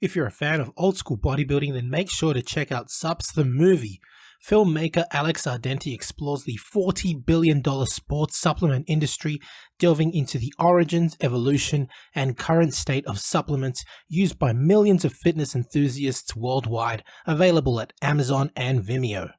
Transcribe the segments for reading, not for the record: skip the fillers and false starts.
If you're a fan of old school bodybuilding, then make sure to check out Sups the Movie. Filmmaker Alex Ardenti explores the $40 billion sports supplement industry, delving into the origins, evolution, and current state of supplements used by millions of fitness enthusiasts worldwide, available at Amazon and Vimeo.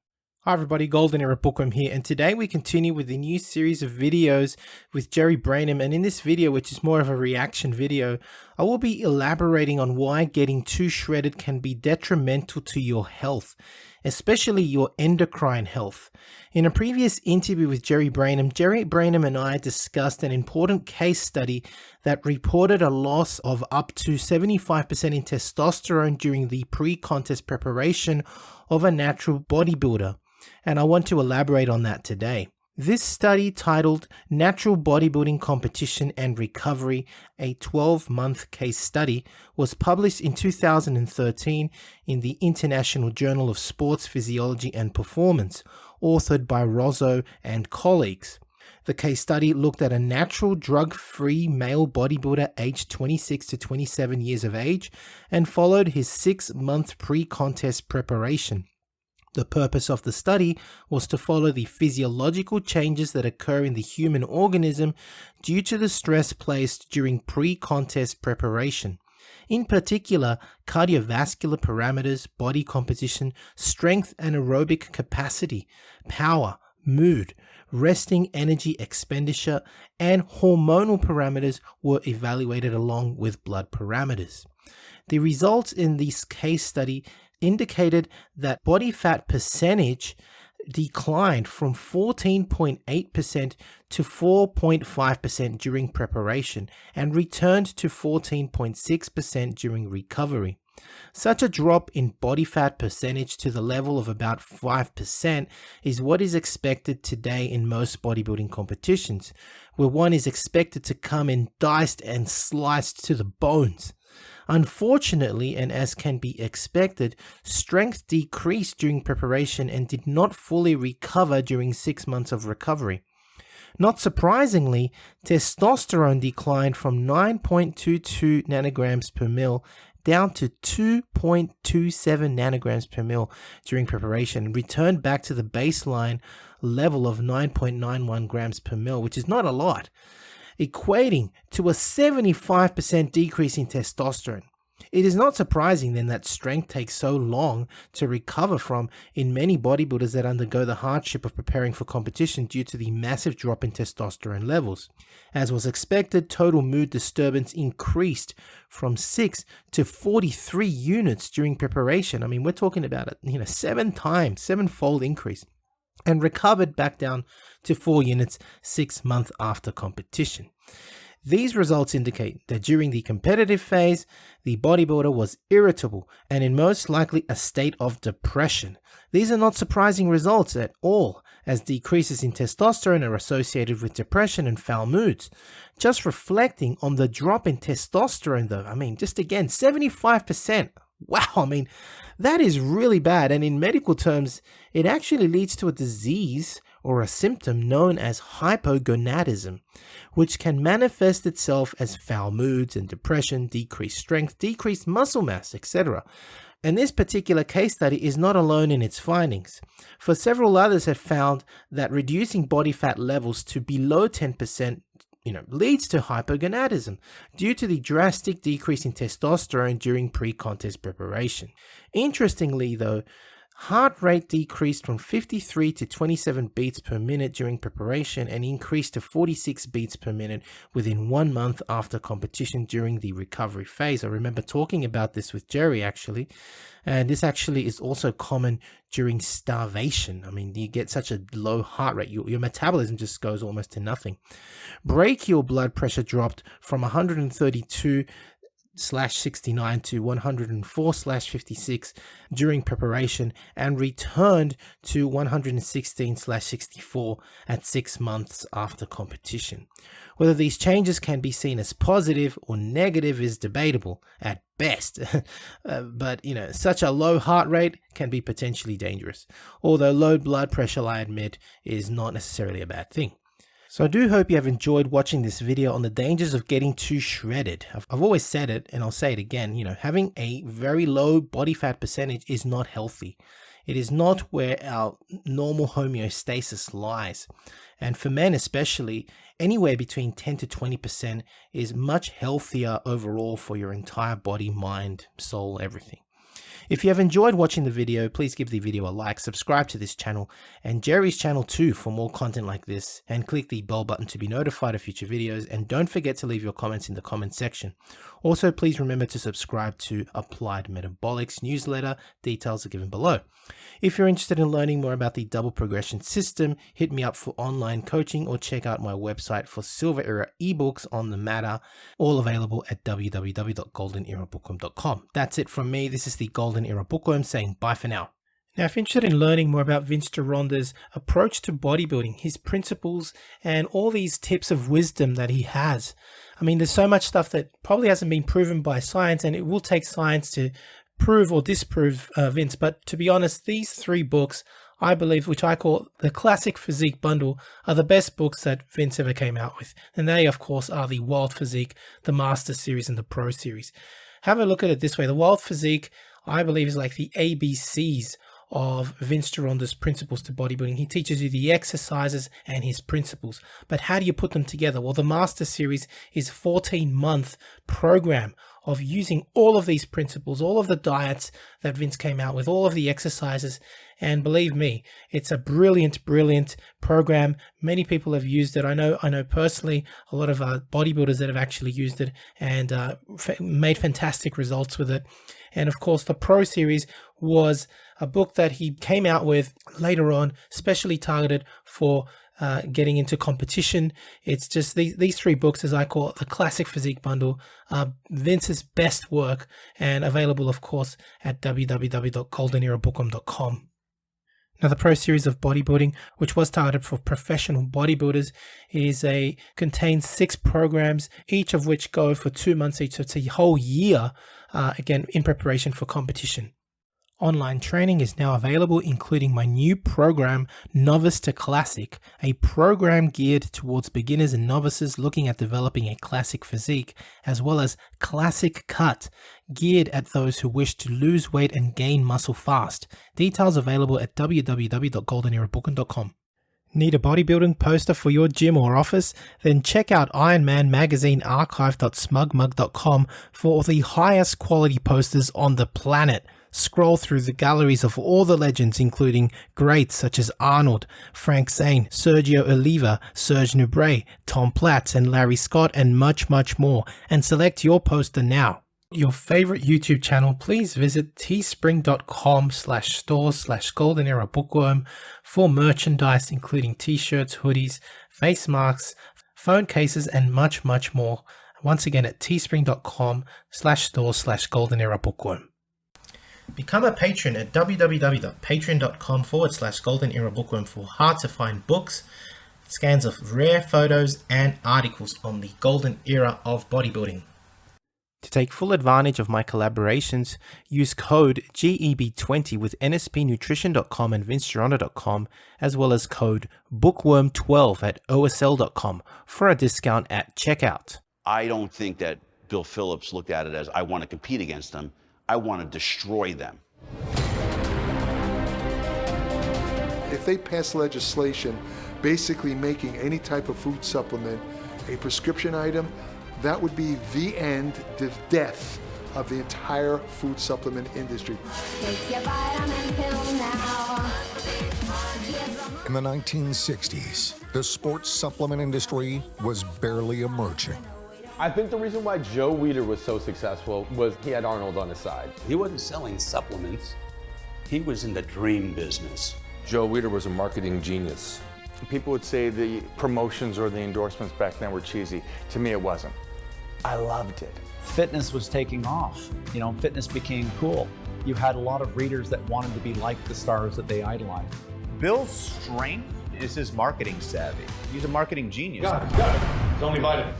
Hi everybody, Golden Era Bookworm here, and today we continue with the new series of videos with Jerry Brainum, and in this video, which is more of a reaction video, I will be elaborating on why getting too shredded can be detrimental to your health, especially your endocrine health. In a previous interview with Jerry Brainum and I discussed an important case study that reported a loss of up to 75% in testosterone during the pre-contest preparation of a natural bodybuilder. And I want to elaborate on that today. This study, titled Natural Bodybuilding Competition and Recovery, a 12-month case study, was published in 2013 in the International Journal of Sports Physiology and Performance, authored by Rozzo and colleagues. The case study looked at a natural drug-free male bodybuilder aged 26 to 27 years of age and followed his 6-month pre-contest preparation. The purpose of the study was to follow the physiological changes that occur in the human organism due to the stress placed during pre-contest preparation. In particular, cardiovascular parameters, body composition, strength and aerobic capacity, power, mood, resting energy expenditure, and hormonal parameters were evaluated along with blood parameters. The results in this case study indicated that body fat percentage declined from 14.8% to 4.5% during preparation and returned to 14.6% during recovery. Such a drop in body fat percentage to the level of about 5% is what is expected today in most bodybuilding competitions, where one is expected to come in diced and sliced to the bones. Unfortunately, and as can be expected, strength decreased during preparation and did not fully recover during 6 months of recovery. Not surprisingly, testosterone declined from 9.22 nanograms per mil down to 2.27 nanograms per mil during preparation and returned back to the baseline level of 9.91 grams per mil, which is not a lot, equating to a 75% decrease in testosterone. It is not surprising then that strength takes so long to recover from in many bodybuilders that undergo the hardship of preparing for competition due to the massive drop in testosterone levels. As was expected, total mood disturbance increased from 6 to 43 units during preparation. I mean, we're talking about a 7-fold increase, and recovered back down to 4 units 6 months after competition. These results indicate that during the competitive phase, the bodybuilder was irritable and in most likely a state of depression. These are not surprising results at all, as decreases in testosterone are associated with depression and foul moods. Just reflecting on the drop in testosterone though, just again, 75%. Wow, that is really bad, and in medical terms, it actually leads to a disease or a symptom known as hypogonadism, which can manifest itself as foul moods and depression, decreased strength, decreased muscle mass, etc. And this particular case study is not alone in its findings, for several others have found that reducing body fat levels to below 10% leads to hypogonadism due to the drastic decrease in testosterone during pre-contest preparation. Interestingly though, heart rate decreased from 53 to 27 beats per minute during preparation and increased to 46 beats per minute within 1 month after competition during the recovery phase. I remember talking about this with Jerry actually, and this actually is also common during starvation. You get such a low heart rate, your metabolism just goes almost to nothing. Brachial blood pressure dropped from 132/69 to 104/56 during preparation and returned to 116/64 at 6 months after competition. Whether these changes can be seen as positive or negative is debatable at best, but such a low heart rate can be potentially dangerous, although low blood pressure, I admit, is not necessarily a bad thing. So I do hope you have enjoyed watching this video on the dangers of getting too shredded. I've always said it, and I'll say it again, having a very low body fat percentage is not healthy. It is not where our normal homeostasis lies. And for men especially, anywhere between 10 to 20% is much healthier overall for your entire body, mind, soul, everything. If you have enjoyed watching the video, please give the video a like, subscribe to this channel and Jerry's channel too for more content like this, and click the bell button to be notified of future videos, and don't forget to leave your comments in the comment section. Also, please remember to subscribe to Applied Metabolics newsletter. Details are given below. If you're interested in learning more about the double progression system, hit me up for online coaching or check out my website for Silver Era ebooks on the matter, all available at www.goldenerabookworm.com. That's it from me. This is the Golden Era Bookworm saying bye for now. Now, if you're interested in learning more about Vince Gironda's approach to bodybuilding, his principles, and all these tips of wisdom that he has, I mean, there's so much stuff that probably hasn't been proven by science, and it will take science to prove or disprove Vince. But to be honest, these 3 books, I believe, which I call the Classic Physique Bundle, are the best books that Vince ever came out with. And they, of course, are the Wild Physique, the Master Series, and the Pro Series. Have a look at it this way. The Wild Physique, I believe, is like the ABCs of Vince Gironda's principles to bodybuilding. He teaches you the exercises and his principles. But how do you put them together? Well, the Master Series is a 14-month program of using all of these principles, all of the diets that Vince came out with, all of the exercises. And believe me, it's a brilliant, brilliant program. Many people have used it. I know personally a lot of bodybuilders that have actually used it and made fantastic results with it. And of course, the Pro Series was a book that he came out with later on, specially targeted for getting into competition. It's just these 3 books, as I call it, the Classic Physique Bundle, Vince's best work, and available, of course, at www.goldenerabookworm.com. Now, the Pro Series of Bodybuilding, which was targeted for professional bodybuilders, contains 6 programs, each of which go for 2 months each. So it's a whole year, again, in preparation for competition. Online training is now available, including my new program, Novice to Classic, a program geared towards beginners and novices looking at developing a classic physique, as well as Classic Cut, geared at those who wish to lose weight and gain muscle fast. Details available at www.goldenerabookworm.com. Need a bodybuilding poster for your gym or office? Then check out Iron Man Magazine archive.smugmug.com for the highest quality posters on the planet. Scroll through the galleries of all the legends, including greats such as Arnold, Frank Zane, Sergio Oliva, Serge Nubret, Tom Platz, and Larry Scott, and much, much more, and select your poster now. Your favorite YouTube channel, please visit teespring.com/stores/Golden Era Bookworm for merchandise, including t-shirts, hoodies, face masks, phone cases, and much, much more. Once again, at teespring.com/stores/Golden Era Bookworm. Become a patron at www.patreon.com/Golden Era Bookworm for hard to find books, scans of rare photos, and articles on the golden era of bodybuilding. To take full advantage of my collaborations, use code GEB20 with NSPNutrition.com and VinceGironda.com, as well as code Bookworm12 at OSL.com for a discount at checkout. I don't think that Bill Phillips looked at it as, I want to compete against them. I want to destroy them. If they pass legislation basically making any type of food supplement a prescription item, that would be the end, the death of the entire food supplement industry. Take your vitamin pill now. In the 1960s, the sports supplement industry was barely emerging. I think the reason why Joe Weider was so successful was he had Arnold on his side. He wasn't selling supplements. He was in the dream business. Joe Weider was a marketing genius. People would say the promotions or the endorsements back then were cheesy. To me, it wasn't. I loved it. Fitness was taking off. Fitness became cool. You had a lot of readers that wanted to be like the stars that they idolized. Bill's strength is his marketing savvy. He's a marketing genius. Got it. It's only vitamin.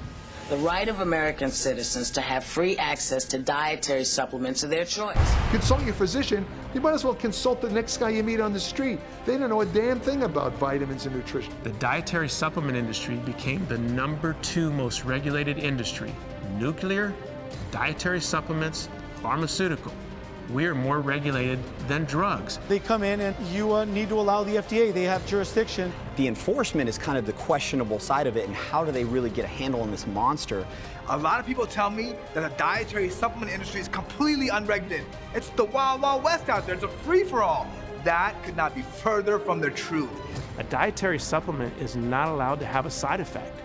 the right of American citizens to have free access to dietary supplements of their choice. Consult your physician. You might as well consult the next guy you meet on the street. They don't know a damn thing about vitamins and nutrition. The dietary supplement industry became the #2 most regulated industry. Nuclear, dietary supplements, pharmaceutical. We're more regulated than drugs. They come in and you need to allow the FDA. They have jurisdiction. The enforcement is kind of the questionable side of it, and how do they really get a handle on this monster? A lot of people tell me that the dietary supplement industry is completely unregulated. It's the wild, wild west out there. It's a free-for-all. That could not be further from the truth. A dietary supplement is not allowed to have a side effect.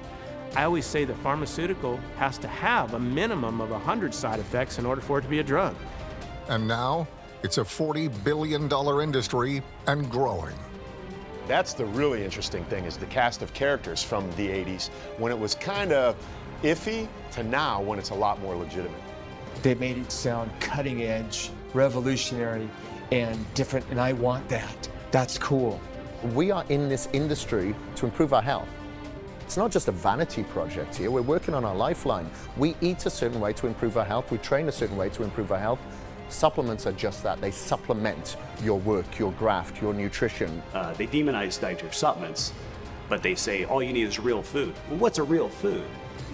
I always say the pharmaceutical has to have a minimum of 100 side effects in order for it to be a drug. And now, it's a $40 billion industry and growing. That's the really interesting thing, is the cast of characters from the 80s, when it was kind of iffy, to now when it's a lot more legitimate. They made it sound cutting edge, revolutionary, and different, and I want that. That's cool. We are in this industry to improve our health. It's not just a vanity project here. We're working on our lifeline. We eat a certain way to improve our health. We train a certain way to improve our health. Supplements are just that. They supplement your work, your graft, your nutrition. They demonize dietary supplements, but they say all you need is real food. Well, what's a real food?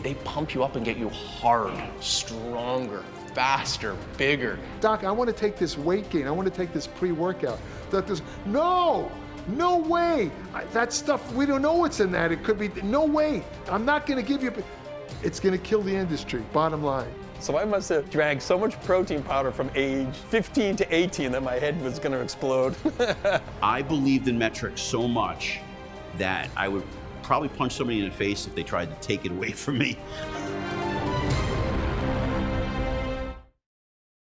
They pump you up and get you hard, stronger, faster, bigger. Doc, I want to take this weight gain. I want to take this pre-workout. No way. That stuff, we don't know what's in that. It could be, no way. I'm not going to give you, it's going to kill the industry, bottom line. So I must have drank so much protein powder from age 15 to 18 that my head was going to explode. I believed in metrics so much that I would probably punch somebody in the face if they tried to take it away from me.